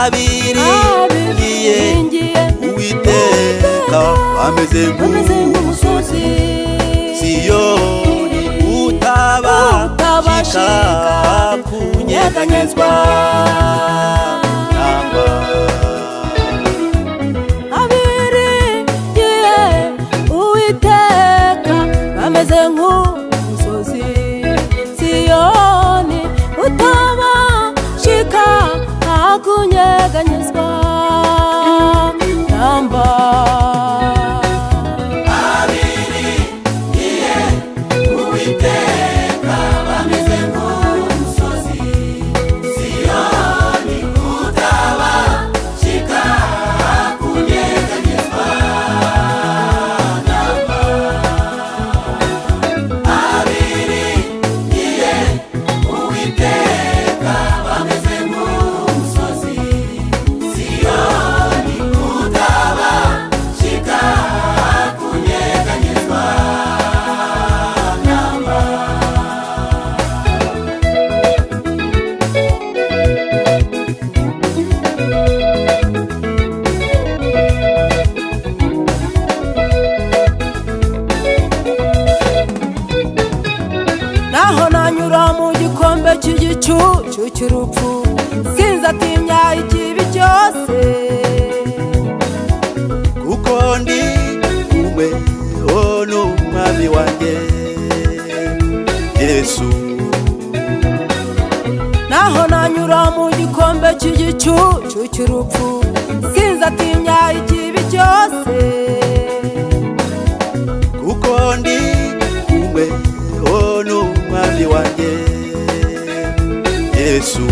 abiringiye Uwiteka bameze nk'umusozi Siyoni utabashika kunyeganyezwa namba. Abiringiye Uwiteka bameze nk'umusozi Siyoni utabashika kunyeganyezwa namba. Abiringiye Uwiteka bameze nk'umusozi Siyoni utabashika kunyeganyezwa namba. Abiringiye Uwiteka bameze nk'umusozi Siyoni utabashika kunyeganyezwa namba. Naho nanyura mu gikombe cy'igicucu cy'urupfu sinzatinya ikibi cyose kuko ndi kumwe n'umwami wanjye Yesu. Naho nanyura mu gikombe cy'igicucu cy'urupfu sinzatinya ikibi cyose kuko ndi kumwe n'umwami wanjye Yesu.